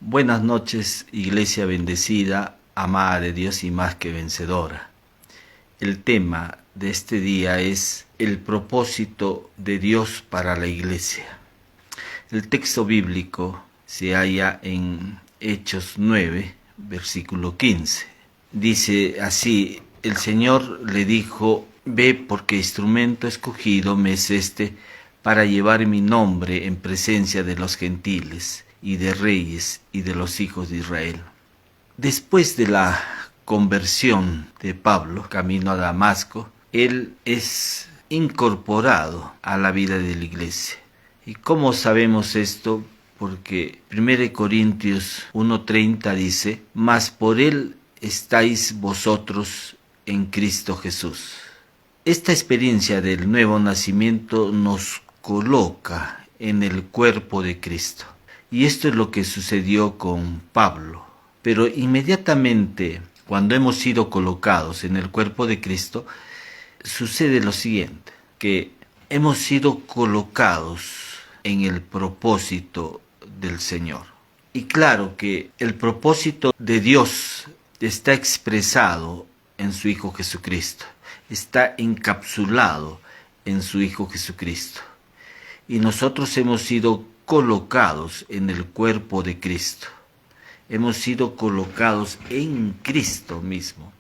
Buenas noches, iglesia bendecida, amada de Dios y más que vencedora. El tema de este día es el propósito de Dios para la iglesia. El texto bíblico se halla en Hechos 9, versículo 15. Dice así: el Señor le dijo: ve, porque instrumento escogido me es este para llevar mi nombre en presencia de los gentiles y de reyes y de los hijos de Israel. Después de la conversión de Pablo, camino a Damasco, él es incorporado a la vida de la iglesia. ¿Y cómo sabemos esto? Porque 1 Corintios 1:30 dice: mas por él estáis vosotros en Cristo Jesús. Esta experiencia del nuevo nacimiento nos coloca en el cuerpo de Cristo. Y esto es lo que sucedió con Pablo. Pero inmediatamente, cuando hemos sido colocados en el cuerpo de Cristo, sucede lo siguiente: que hemos sido colocados en el propósito del Señor. Y claro que el propósito de Dios está expresado en su Hijo Jesucristo, está encapsulado en su Hijo Jesucristo. Y nosotros hemos sido colocados en el cuerpo de Cristo. Hemos sido colocados en Cristo mismo.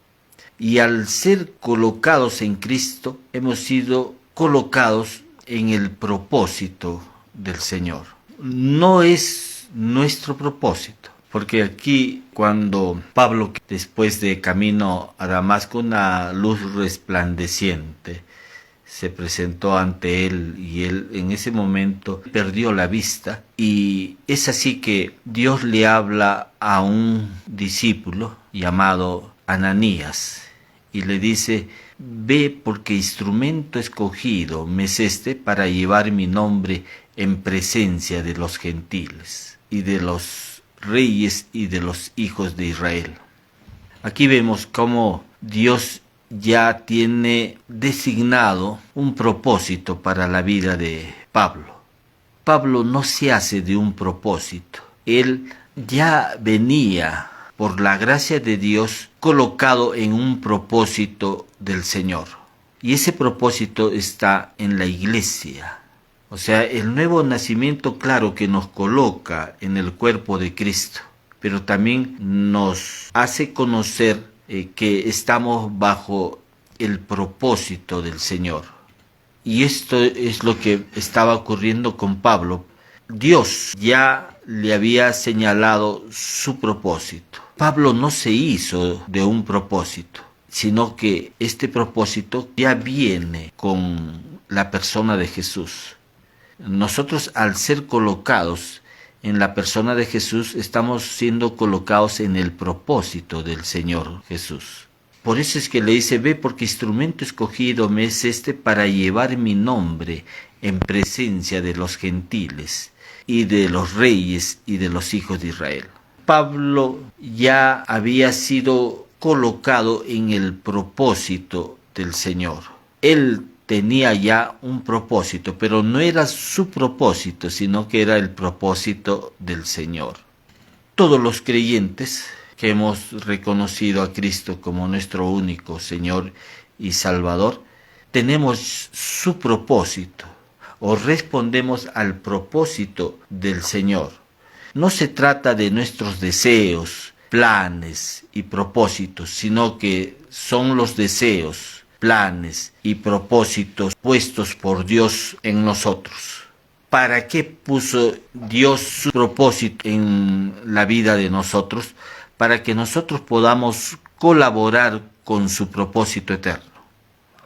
Y al ser colocados en Cristo, hemos sido colocados en el propósito del Señor. No es nuestro propósito, porque aquí cuando Pablo, después de camino a Damasco, una luz resplandeciente se presentó ante él y él en ese momento perdió la vista, y es así que Dios le habla a un discípulo llamado Ananías y le dice: ve, porque instrumento escogido me es este para llevar mi nombre en presencia de los gentiles y de los reyes y de los hijos de Israel. Aquí vemos cómo Dios ya tiene designado un propósito para la vida de Pablo. Pablo no se hace de un propósito. Él ya venía, por la gracia de Dios, colocado en un propósito del Señor. Y ese propósito está en la iglesia. O sea, el nuevo nacimiento, claro que nos coloca en el cuerpo de Cristo, pero también nos hace conocer que estamos bajo el propósito del Señor. Y esto es lo que estaba ocurriendo con Pablo. Dios ya le había señalado su propósito. Pablo no se hizo de un propósito, sino que este propósito ya viene con la persona de Jesús. Nosotros, al ser colocados en la persona de Jesús, estamos siendo colocados en el propósito del Señor Jesús. Por eso es que le dice: ve, porque instrumento escogido me es este para llevar mi nombre en presencia de los gentiles y de los reyes y de los hijos de Israel. Pablo ya había sido colocado en el propósito del Señor. Él tenía ya un propósito, pero no era su propósito, sino que era el propósito del Señor. Todos los creyentes que hemos reconocido a Cristo como nuestro único Señor y Salvador, tenemos su propósito, o respondemos al propósito del Señor. No se trata de nuestros deseos, planes y propósitos, sino que son los deseos, planes y propósitos puestos por Dios en nosotros. ¿Para qué puso Dios su propósito en la vida de nosotros? Para que nosotros podamos colaborar con su propósito eterno.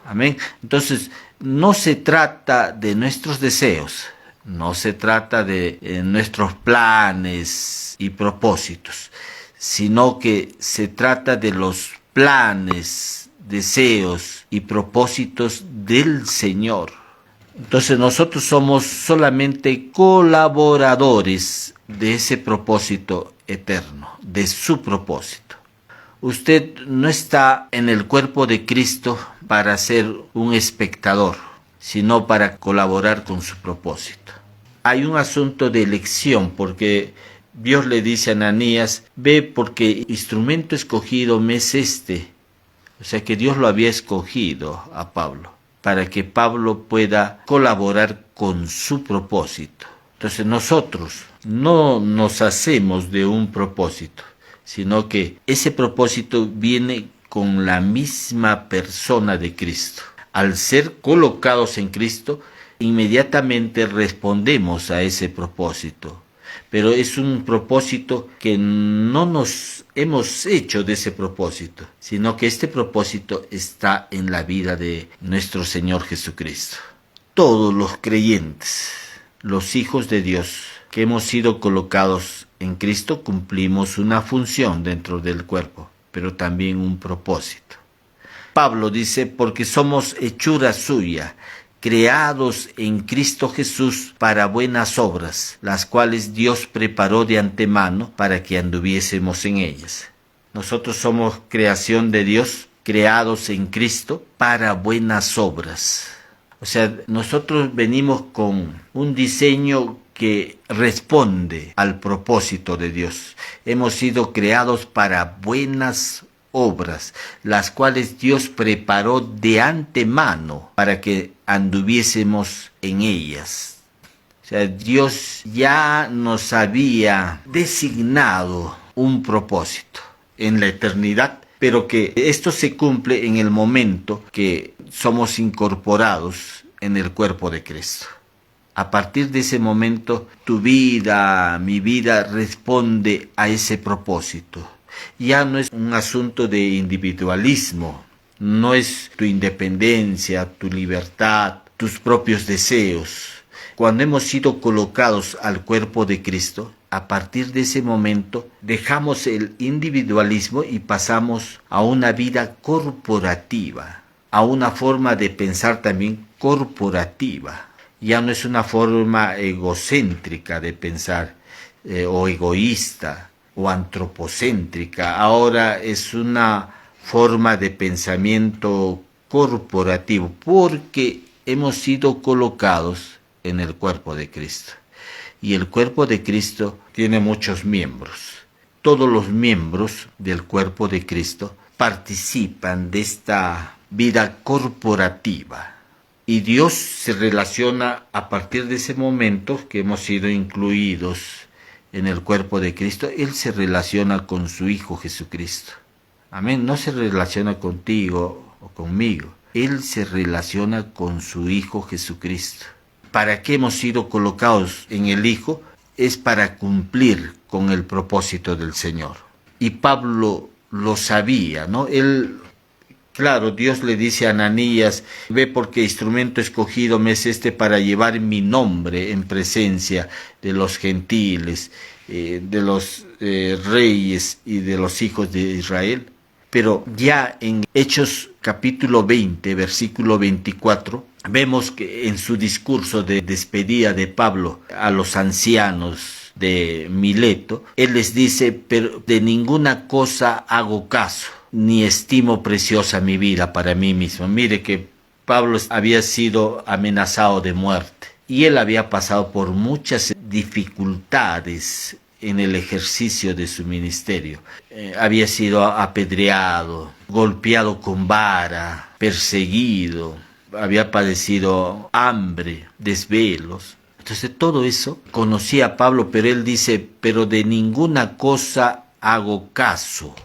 Amén. Entonces, no se trata de nuestros deseos, no se trata de nuestros planes y propósitos, sino que se trata de los planes, deseos y propósitos del Señor. Entonces nosotros somos solamente colaboradores de ese propósito eterno, de su propósito. Usted no está en el cuerpo de Cristo para ser un espectador, sino para colaborar con su propósito. Hay un asunto de elección, porque Dios le dice a Ananías, ve porque instrumento escogido me es este. O sea que Dios lo había escogido a Pablo para que Pablo pueda colaborar con su propósito. Entonces nosotros no nos hacemos de un propósito, sino que ese propósito viene con la misma persona de Cristo. Al ser colocados en Cristo, inmediatamente respondemos a ese propósito. Pero es un propósito que no nos hemos hecho de ese propósito, sino que este propósito está en la vida de nuestro Señor Jesucristo. Todos los creyentes, los hijos de Dios, que hemos sido colocados en Cristo, cumplimos una función dentro del cuerpo, pero también un propósito. Pablo dice, porque somos hechura suya, creados en Cristo Jesús para buenas obras, las cuales Dios preparó de antemano para que anduviésemos en ellas. Nosotros somos creación de Dios, creados en Cristo para buenas obras. O sea, nosotros venimos con un diseño que responde al propósito de Dios. Hemos sido creados para buenas obras, las cuales Dios preparó de antemano para que anduviésemos en ellas. O sea, Dios ya nos había designado un propósito en la eternidad, pero que esto se cumple en el momento que somos incorporados en el cuerpo de Cristo. A partir de ese momento, tu vida, mi vida, responde a ese propósito. Ya no es un asunto de individualismo, no es tu independencia, tu libertad, tus propios deseos. Cuando hemos sido colocados al cuerpo de Cristo, a partir de ese momento dejamos el individualismo y pasamos a una vida corporativa, a una forma de pensar también corporativa. Ya no es una forma egocéntrica de pensar o egoísta o antropocéntrica, ahora es una forma de pensamiento corporativo, porque hemos sido colocados en el cuerpo de Cristo. Y el cuerpo de Cristo tiene muchos miembros. Todos los miembros del cuerpo de Cristo participan de esta vida corporativa. Y Dios se relaciona a partir de ese momento que hemos sido incluidos en el cuerpo de Cristo. Él se relaciona con su Hijo Jesucristo. Amén. No se relaciona contigo o conmigo. Él se relaciona con su Hijo Jesucristo. ¿Para qué hemos sido colocados en el Hijo? Es para cumplir con el propósito del Señor. Y Pablo lo sabía, ¿no? Claro, Dios le dice a Ananías, ve porque instrumento escogido me es este para llevar mi nombre en presencia de los gentiles, de los reyes y de los hijos de Israel. Pero ya en Hechos capítulo 20, versículo 24, vemos que en su discurso de despedida de Pablo a los ancianos de Mileto, él les dice, pero de ninguna cosa hago caso, ni estimo preciosa mi vida para mí mismo. Mire que Pablo había sido amenazado de muerte y él había pasado por muchas dificultades en el ejercicio de su ministerio. Había sido apedreado, golpeado con vara, perseguido, había padecido hambre, desvelos. Entonces todo eso conocía a Pablo, pero él dice, pero de ninguna cosa hago caso.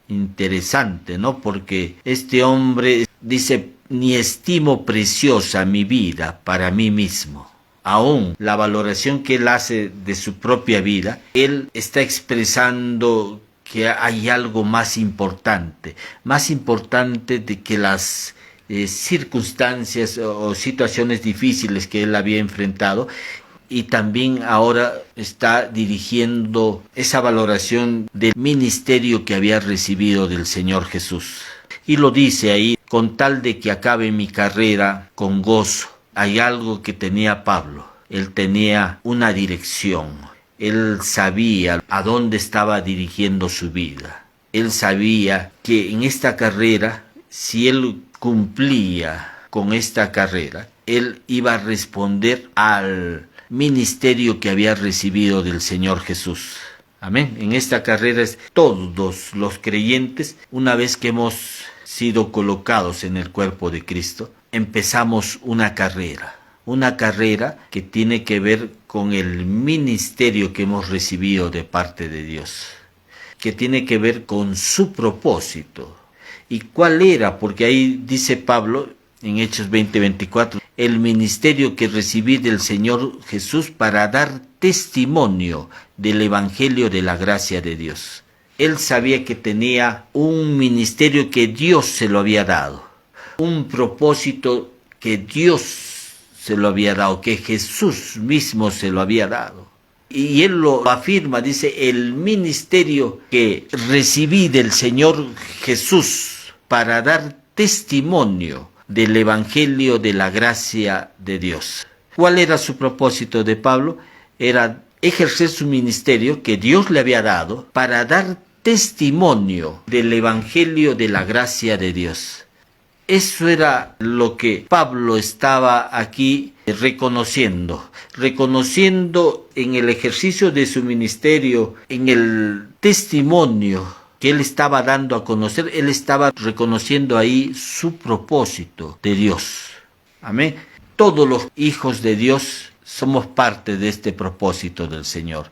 Interesante, ¿no? Porque este hombre dice, ni estimo preciosa mi vida para mí mismo. Aún la valoración que él hace de su propia vida, él está expresando que hay algo más importante de que las circunstancias o situaciones difíciles que él había enfrentado, y también ahora está dirigiendo esa valoración del ministerio que había recibido del Señor Jesús. Y lo dice ahí, con tal de que acabe mi carrera con gozo. Hay algo que tenía Pablo, él tenía una dirección, él sabía a dónde estaba dirigiendo su vida. Él sabía que en esta carrera, si él cumplía con esta carrera, él iba a responder al ministerio que había recibido del Señor Jesús. Amén. En esta carrera todos los creyentes, una vez que hemos sido colocados en el cuerpo de Cristo, empezamos una carrera que tiene que ver con el ministerio que hemos recibido de parte de Dios, que tiene que ver con su propósito. ¿Y cuál era? Porque ahí dice Pablo en Hechos 20:24, el ministerio que recibí del Señor Jesús para dar testimonio del Evangelio de la gracia de Dios. Él sabía que tenía un ministerio que Dios se lo había dado, un propósito que Dios se lo había dado, que Jesús mismo se lo había dado. Y él lo afirma, dice, el ministerio que recibí del Señor Jesús para dar testimonio del Evangelio de la gracia de Dios. ¿Cuál era su propósito de Pablo? Era ejercer su ministerio que Dios le había dado para dar testimonio del Evangelio de la gracia de Dios. Eso era lo que Pablo estaba aquí reconociendo en el ejercicio de su ministerio, en el testimonio que él estaba dando a conocer. Él estaba reconociendo ahí su propósito de Dios. Amén. Todos los hijos de Dios somos parte de este propósito del Señor.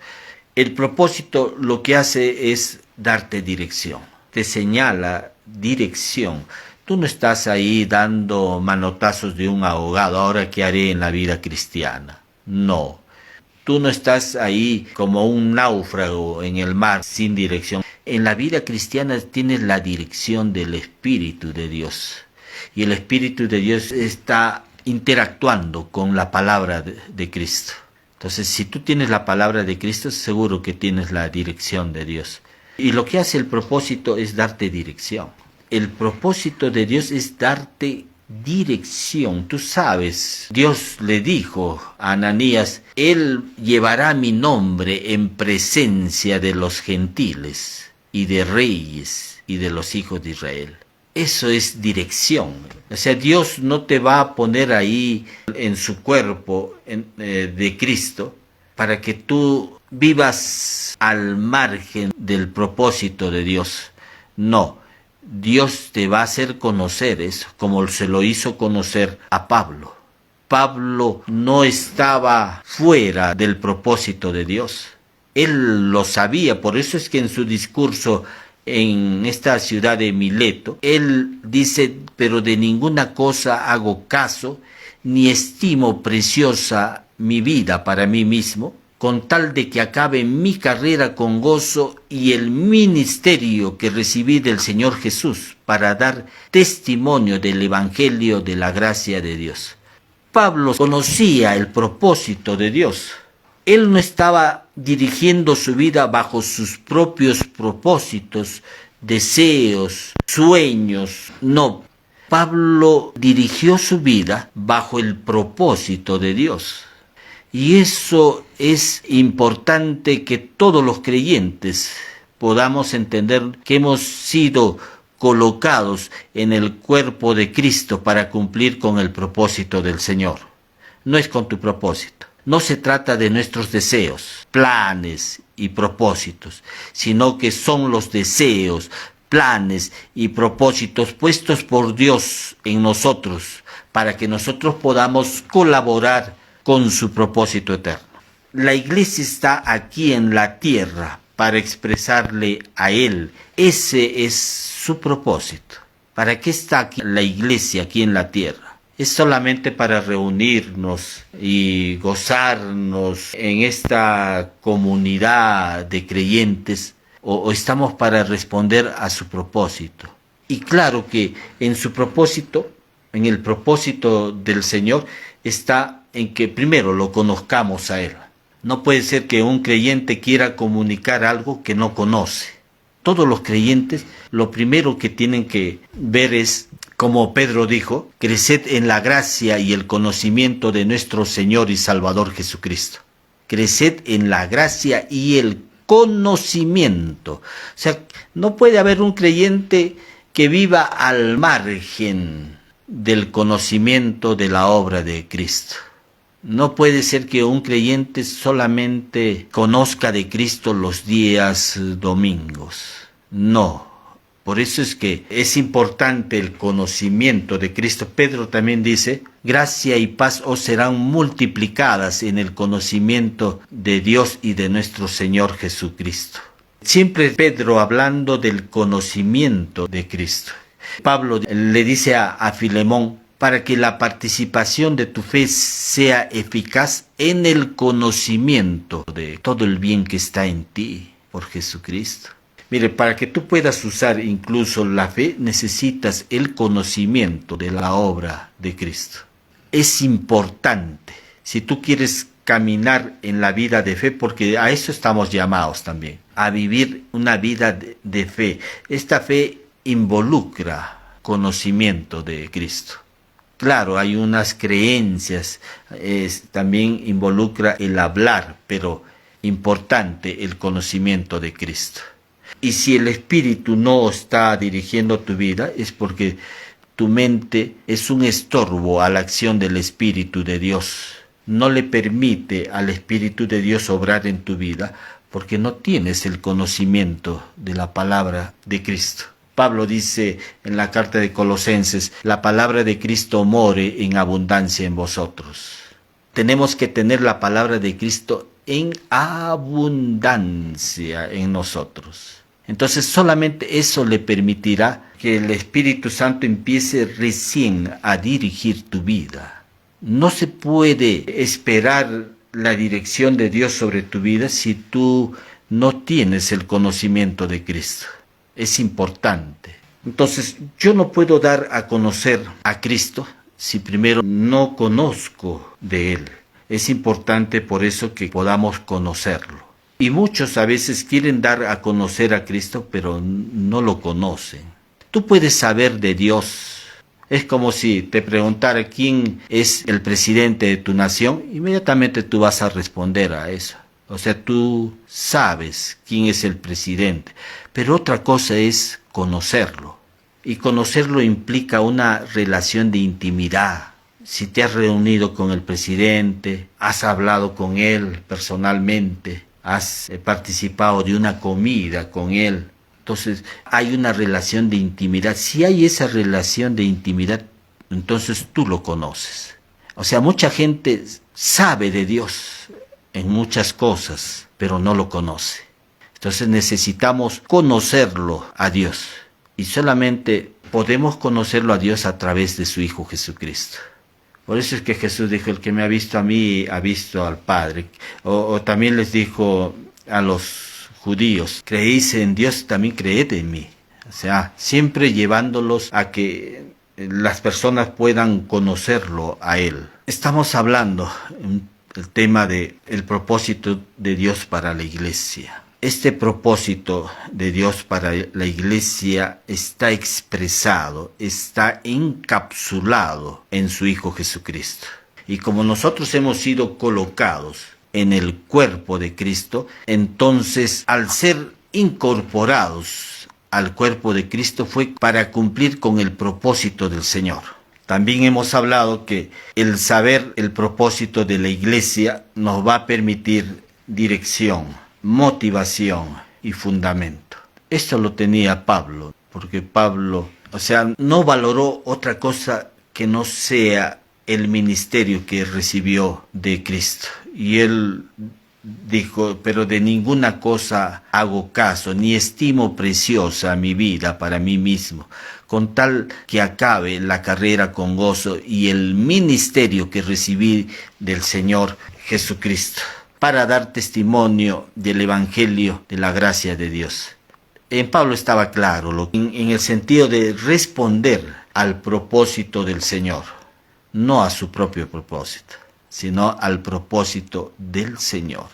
El propósito lo que hace es darte dirección, te señala dirección. Tú no estás ahí dando manotazos de un ahogado, ahora qué haré en la vida cristiana. No, tú no estás ahí como un náufrago en el mar sin dirección. En la vida cristiana tienes la dirección del Espíritu de Dios. Y el Espíritu de Dios está interactuando con la palabra de Cristo. Entonces, si tú tienes la palabra de Cristo, seguro que tienes la dirección de Dios. Y lo que hace el propósito es darte dirección. El propósito de Dios es darte dirección. Tú sabes, Dios le dijo a Ananías, Él llevará mi nombre en presencia de los gentiles y de reyes y de los hijos de Israel. Eso es dirección. O sea, Dios no te va a poner ahí en su cuerpo de Cristo para que tú vivas al margen del propósito de Dios. No, Dios te va a hacer conocer eso, como se lo hizo conocer a Pablo. Pablo no estaba fuera del propósito de Dios. Él lo sabía, por eso es que en su discurso en esta ciudad de Mileto, él dice, pero de ninguna cosa hago caso, ni estimo preciosa mi vida para mí mismo, con tal de que acabe mi carrera con gozo y el ministerio que recibí del Señor Jesús para dar testimonio del Evangelio de la gracia de Dios. Pablo conocía el propósito de Dios. Él no estaba dirigiendo su vida bajo sus propios propósitos, deseos, sueños. No, Pablo dirigió su vida bajo el propósito de Dios. Y eso es importante que todos los creyentes podamos entender que hemos sido colocados en el cuerpo de Cristo para cumplir con el propósito del Señor. No es con tu propósito. No se trata de nuestros deseos, planes y propósitos, sino que son los deseos, planes y propósitos puestos por Dios en nosotros para que nosotros podamos colaborar con su propósito eterno. La iglesia está aquí en la tierra para expresarle a Él. Ese es su propósito. ¿Para qué está aquí la iglesia aquí en la tierra? ¿Es solamente para reunirnos y gozarnos en esta comunidad de creyentes o estamos para responder a su propósito? Y claro que en su propósito, en el propósito del Señor, está en que primero lo conozcamos a Él. No puede ser que un creyente quiera comunicar algo que no conoce. Todos los creyentes lo primero que tienen que ver es, como Pedro dijo, creced en la gracia y el conocimiento de nuestro Señor y Salvador Jesucristo. Creced en la gracia y el conocimiento. O sea, no puede haber un creyente que viva al margen del conocimiento de la obra de Cristo. No puede ser que un creyente solamente conozca de Cristo los días domingos. No. Por eso es que es importante el conocimiento de Cristo. Pedro también dice, gracia y paz os serán multiplicadas en el conocimiento de Dios y de nuestro Señor Jesucristo. Siempre Pedro hablando del conocimiento de Cristo. Pablo le dice a Filemón, para que la participación de tu fe sea eficaz en el conocimiento de todo el bien que está en ti por Jesucristo. Mire, para que tú puedas usar incluso la fe, necesitas el conocimiento de la obra de Cristo. Es importante, si tú quieres caminar en la vida de fe, porque a eso estamos llamados también, a vivir una vida de fe. Esta fe involucra conocimiento de Cristo. Claro, hay unas creencias, también involucra el hablar, pero importante el conocimiento de Cristo. Y si el Espíritu no está dirigiendo tu vida, es porque tu mente es un estorbo a la acción del Espíritu de Dios. No le permite al Espíritu de Dios obrar en tu vida, porque no tienes el conocimiento de la palabra de Cristo. Pablo dice en la carta de Colosenses, la palabra de Cristo more en abundancia en vosotros. Tenemos que tener la palabra de Cristo en abundancia en nosotros. Entonces solamente eso le permitirá que el Espíritu Santo empiece recién a dirigir tu vida. No se puede esperar la dirección de Dios sobre tu vida si tú no tienes el conocimiento de Cristo. Es importante. Entonces yo no puedo dar a conocer a Cristo si primero no conozco de Él. Es importante por eso que podamos conocerlo. Y muchos a veces quieren dar a conocer a Cristo, pero no lo conocen. Tú puedes saber de Dios. Es como si te preguntara quién es el presidente de tu nación, inmediatamente tú vas a responder a eso. O sea, tú sabes quién es el presidente, pero otra cosa es conocerlo. Y conocerlo implica una relación de intimidad. Si te has reunido con el presidente, has hablado con él personalmente, has participado de una comida con él, entonces hay una relación de intimidad. Si hay esa relación de intimidad, entonces tú lo conoces. O sea, mucha gente sabe de Dios en muchas cosas, pero no lo conoce. Entonces necesitamos conocerlo a Dios. Y solamente podemos conocerlo a Dios a través de su Hijo Jesucristo. Por eso es que Jesús dijo, el que me ha visto a mí, ha visto al Padre. O también les dijo a los judíos, creéis en Dios, también creed en mí. O sea, siempre llevándolos a que las personas puedan conocerlo a Él. Estamos hablando el tema del propósito de Dios para la iglesia. Este propósito de Dios para la iglesia está expresado, está encapsulado en su Hijo Jesucristo. Y como nosotros hemos sido colocados en el cuerpo de Cristo, entonces al ser incorporados al cuerpo de Cristo fue para cumplir con el propósito del Señor. También hemos hablado que el saber el propósito de la iglesia nos va a permitir dirección, motivación y fundamento. Esto lo tenía Pablo, porque Pablo, no valoró otra cosa que no sea el ministerio que recibió de Cristo. Y él dijo, pero de ninguna cosa hago caso, ni estimo preciosa mi vida para mí mismo, con tal que acabe la carrera con gozo y el ministerio que recibí del Señor Jesucristo, para dar testimonio del Evangelio de la gracia de Dios. En Pablo estaba claro, en el sentido de responder al propósito del Señor, no a su propio propósito, sino al propósito del Señor.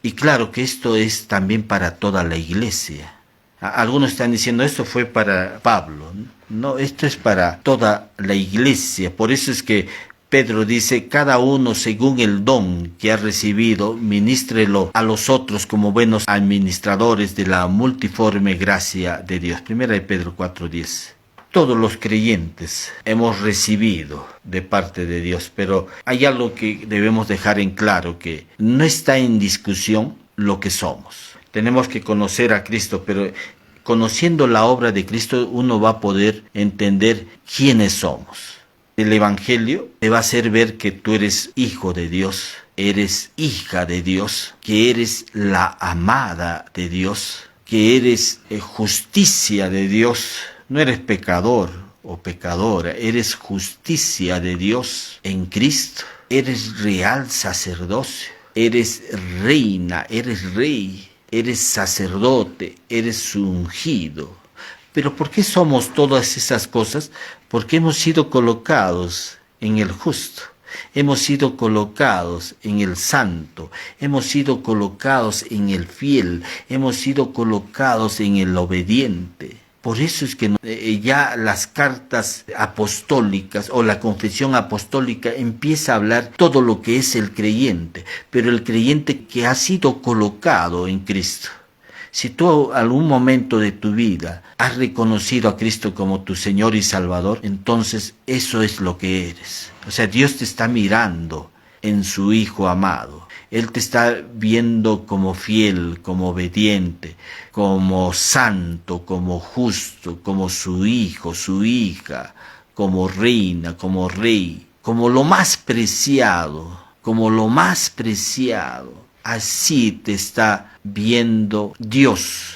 Y claro que esto es también para toda la iglesia. Algunos están diciendo, esto fue para Pablo. No, esto es para toda la iglesia. Por eso es que Pedro dice, cada uno según el don que ha recibido, ministrelo a los otros como buenos administradores de la multiforme gracia de Dios. Primera de Pedro 4:10. Todos los creyentes hemos recibido de parte de Dios, pero hay algo que debemos dejar en claro, que no está en discusión lo que somos. Tenemos que conocer a Cristo, pero conociendo la obra de Cristo uno va a poder entender quiénes somos. El Evangelio te va a hacer ver que tú eres hijo de Dios, eres hija de Dios, que eres la amada de Dios, que eres justicia de Dios. No eres pecador o pecadora, eres justicia de Dios en Cristo. Eres real sacerdocio, eres reina, eres rey, eres sacerdote, eres ungido. Pero ¿por qué somos todas esas cosas? Porque hemos sido colocados en el justo, hemos sido colocados en el santo, hemos sido colocados en el fiel, hemos sido colocados en el obediente. Por eso es que ya las cartas apostólicas o la confesión apostólica empieza a hablar todo lo que es el creyente, pero el creyente que ha sido colocado en Cristo. Si tú algún momento de tu vida has reconocido a Cristo como tu Señor y Salvador, entonces eso es lo que eres. O sea, Dios te está mirando en su Hijo amado. Él te está viendo como fiel, como obediente, como santo, como justo, como su hijo, su hija, como reina, como rey, como lo más preciado, como lo más preciado. Así te está viendo Dios,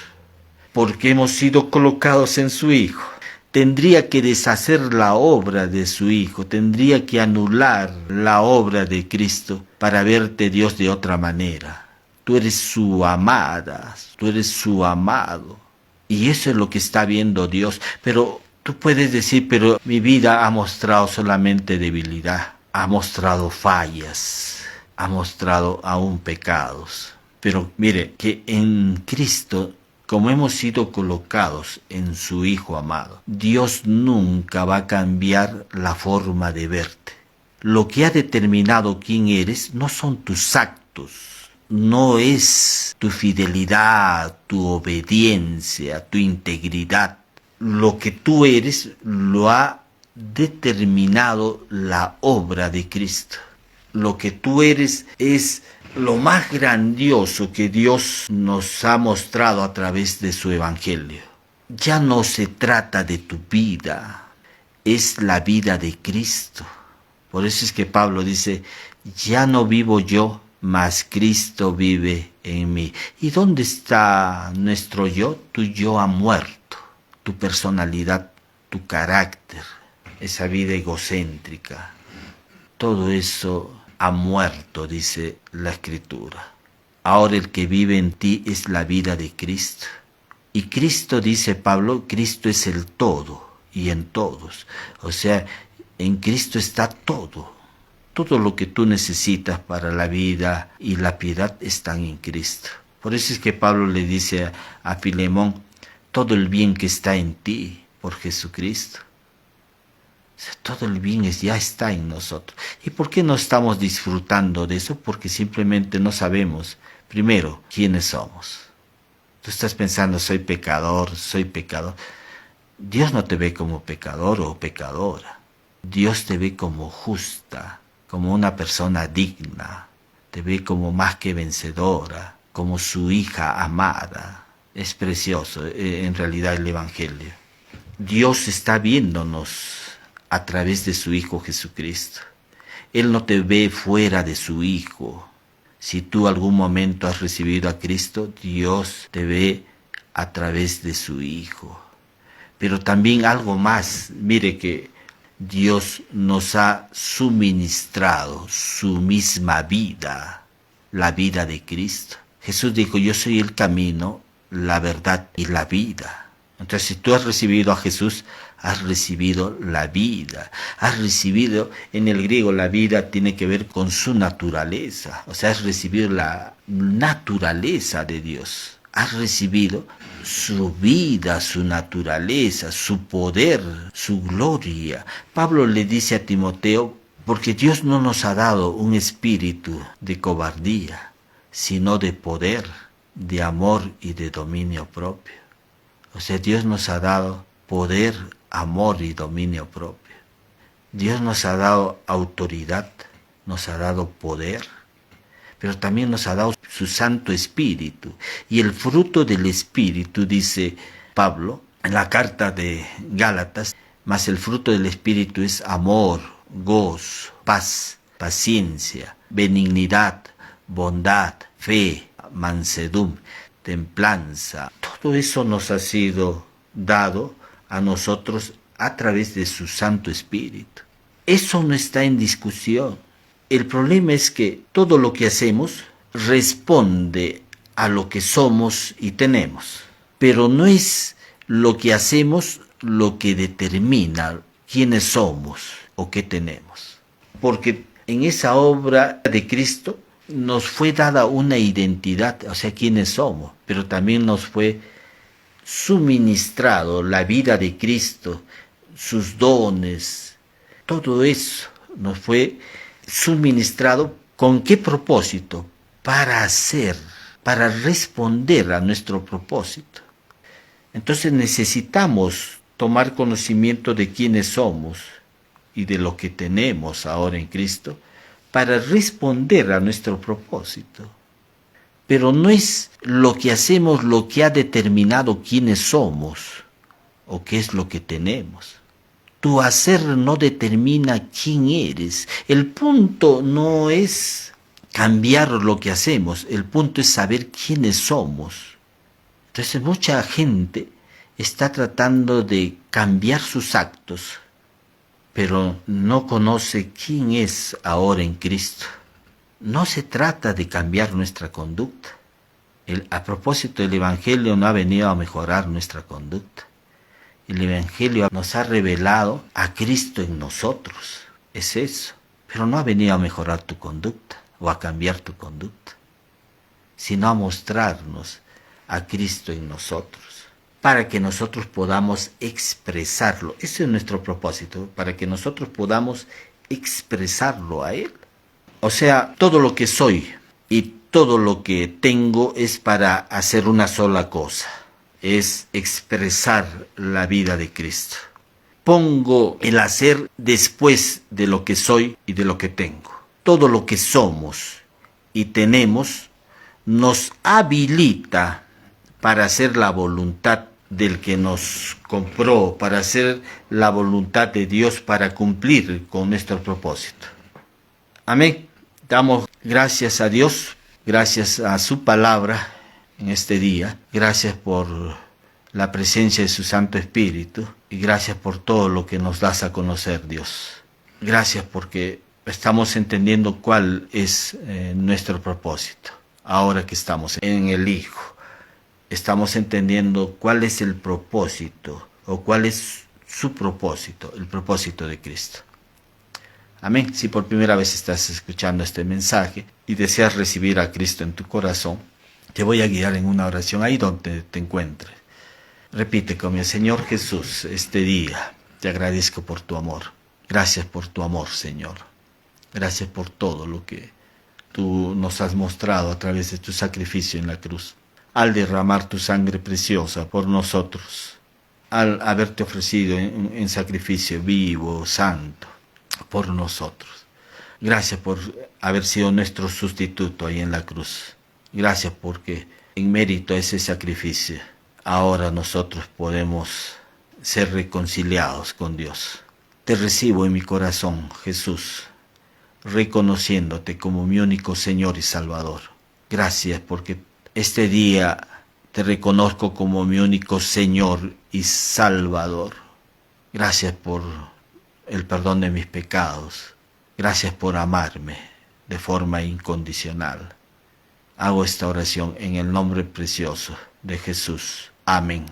porque hemos sido colocados en su Hijo. Tendría que deshacer la obra de su Hijo, tendría que anular la obra de Cristo para verte Dios de otra manera. Tú eres su amada, tú eres su amado. Y eso es lo que está viendo Dios. Pero tú puedes decir, pero mi vida ha mostrado solamente debilidad, ha mostrado fallas, ha mostrado aún pecados. Pero mire, que en Cristo, como hemos sido colocados en su Hijo amado, Dios nunca va a cambiar la forma de verte. Lo que ha determinado quién eres no son tus actos, no es tu fidelidad, tu obediencia, tu integridad. Lo que tú eres lo ha determinado la obra de Cristo. Lo que tú eres es lo más grandioso que Dios nos ha mostrado a través de su Evangelio. Ya no se trata de tu vida, es la vida de Cristo. Por eso es que Pablo dice, ya no vivo yo, mas Cristo vive en mí. ¿Y dónde está nuestro yo? Tu yo ha muerto, tu personalidad, tu carácter, esa vida egocéntrica. Todo eso ha muerto, dice la Escritura. Ahora el que vive en ti es la vida de Cristo. Y Cristo, dice Pablo, Cristo es el todo y en todos. O sea, en Cristo está todo. Todo lo que tú necesitas para la vida y la piedad están en Cristo. Por eso es que Pablo le dice a Filemón, todo el bien que está en ti por Jesucristo. Todo el bien ya está en nosotros. ¿Y por qué no estamos disfrutando de eso? Porque simplemente no sabemos, primero, quiénes somos. Tú estás pensando, soy pecador, soy pecador. Dios no te ve como pecador o pecadora. Dios te ve como justa, como una persona digna. Te ve como más que vencedora, como su hija amada. Es precioso, en realidad, el Evangelio. Dios está viéndonos a través de su Hijo Jesucristo. Él no te ve fuera de su Hijo. Si tú algún momento has recibido a Cristo, Dios te ve a través de su Hijo. Pero también algo más, mire que Dios nos ha suministrado su misma vida, la vida de Cristo. Jesús dijo, yo soy el camino, la verdad y la vida. Entonces, si tú has recibido a Jesús, has recibido la vida. Has recibido, en el griego, la vida tiene que ver con su naturaleza. O sea, has recibido la naturaleza de Dios. Has recibido su vida, su naturaleza, su poder, su gloria. Pablo le dice a Timoteo, porque Dios no nos ha dado un espíritu de cobardía, sino de poder, de amor y de dominio propio. O sea, Dios nos ha dado poder, amor y dominio propio. Dios nos ha dado autoridad, nos ha dado poder, pero también nos ha dado su Santo Espíritu. Y el fruto del Espíritu, dice Pablo en la carta de Gálatas, mas el fruto del Espíritu es amor, gozo, paz, paciencia, benignidad, bondad, fe, mansedumbre, templanza. Todo eso nos ha sido dado a nosotros a través de su Santo Espíritu. Eso no está en discusión. El problema es que todo lo que hacemos responde a lo que somos y tenemos, pero no es lo que hacemos lo que determina quiénes somos o qué tenemos. Porque en esa obra de Cristo nos fue dada una identidad, o sea, quiénes somos, pero también nos fue suministrado la vida de Cristo, sus dones, todo eso nos fue suministrado. ¿Con qué propósito? Para hacer, para responder a nuestro propósito. Entonces necesitamos tomar conocimiento de quiénes somos y de lo que tenemos ahora en Cristo para responder a nuestro propósito. Pero no es lo que hacemos lo que ha determinado quiénes somos o qué es lo que tenemos. Tu hacer no determina quién eres. El punto no es cambiar lo que hacemos, el punto es saber quiénes somos. Entonces mucha gente está tratando de cambiar sus actos, pero no conoce quién es ahora en Cristo. No se trata de cambiar nuestra conducta. A propósito, el Evangelio no ha venido a mejorar nuestra conducta. El Evangelio nos ha revelado a Cristo en nosotros. Es eso. Pero no ha venido a mejorar tu conducta o a cambiar tu conducta, sino a mostrarnos a Cristo en nosotros, para que nosotros podamos expresarlo. Ese es nuestro propósito, para que nosotros podamos expresarlo a Él. O sea, todo lo que soy y todo lo que tengo es para hacer una sola cosa, es expresar la vida de Cristo. Pongo el hacer después de lo que soy y de lo que tengo. Todo lo que somos y tenemos nos habilita para hacer la voluntad del que nos compró, para hacer la voluntad de Dios, para cumplir con nuestro propósito. Amén. Damos gracias a Dios, gracias a su palabra en este día, gracias por la presencia de su Santo Espíritu y gracias por todo lo que nos das a conocer, Dios. Gracias porque estamos entendiendo cuál es nuestro propósito. Ahora que estamos en el Hijo, estamos entendiendo cuál es el propósito o cuál es su propósito, el propósito de Cristo. Amén. Si por primera vez estás escuchando este mensaje y deseas recibir a Cristo en tu corazón, te voy a guiar en una oración ahí donde te encuentres. Repite conmigo: Señor Jesús, este día te agradezco por tu amor. Gracias por tu amor, Señor. Gracias por todo lo que tú nos has mostrado a través de tu sacrificio en la cruz. Al derramar tu sangre preciosa por nosotros, al haberte ofrecido en sacrificio vivo, santo, por nosotros. Gracias por haber sido nuestro sustituto ahí en la cruz. Gracias porque en mérito a ese sacrificio, ahora nosotros podemos ser reconciliados con Dios. Te recibo en mi corazón, Jesús, reconociéndote como mi único Señor y Salvador. Gracias porque este día te reconozco como mi único Señor y Salvador. Gracias por el perdón de mis pecados. Gracias por amarme de forma incondicional. Hago esta oración en el nombre precioso de Jesús. Amén.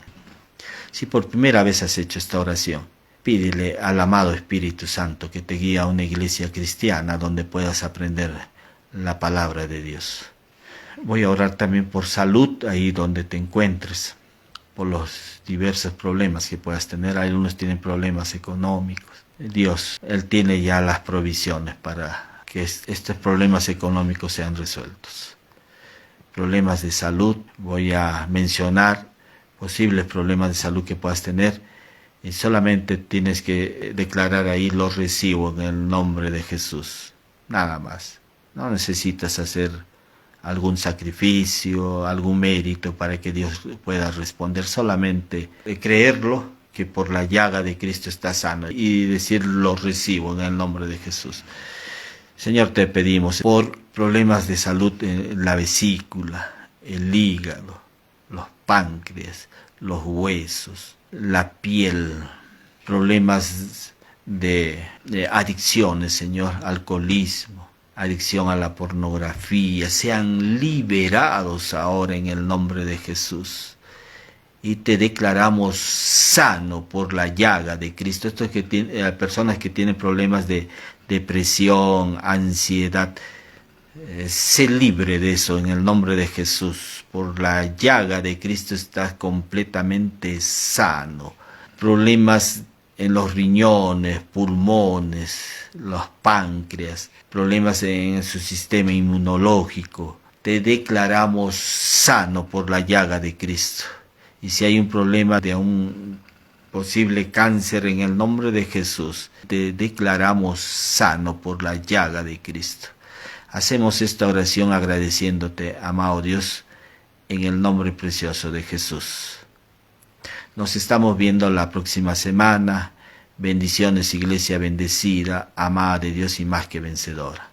Si por primera vez has hecho esta oración, pídele al amado Espíritu Santo que te guíe a una iglesia cristiana donde puedas aprender la palabra de Dios. Voy a orar también por salud ahí donde te encuentres, por los diversos problemas que puedas tener. Algunos tienen problemas económicos. Dios, Él tiene ya las provisiones para que estos problemas económicos sean resueltos. Problemas de salud, voy a mencionar posibles problemas de salud que puedas tener Y solamente tienes que declarar ahí: lo recibo en el nombre de Jesús. Nada más. No necesitas hacer algún sacrificio, algún mérito para que Dios pueda responder. Solamente creerlo, que por la llaga de Cristo está sano, y decir: lo recibo en el nombre de Jesús. Señor, te pedimos por problemas de salud en la vesícula, el hígado, los páncreas, los huesos, la piel, problemas de adicciones, Señor, alcoholismo, adicción a la pornografía, sean liberados ahora en el nombre de Jesús. Y te declaramos sano por la llaga de Cristo. Esto es que personas que tienen problemas de depresión, ansiedad, sé libre de eso en el nombre de Jesús. Por la llaga de Cristo estás completamente sano. Problemas en los riñones, pulmones, los páncreas, problemas en su sistema inmunológico, te declaramos sano por la llaga de Cristo. Y si hay un problema de un posible cáncer, en el nombre de Jesús, te declaramos sano por la llaga de Cristo. Hacemos esta oración agradeciéndote, amado Dios, en el nombre precioso de Jesús. Nos estamos viendo la próxima semana. Bendiciones, iglesia bendecida, amada de Dios y más que vencedora.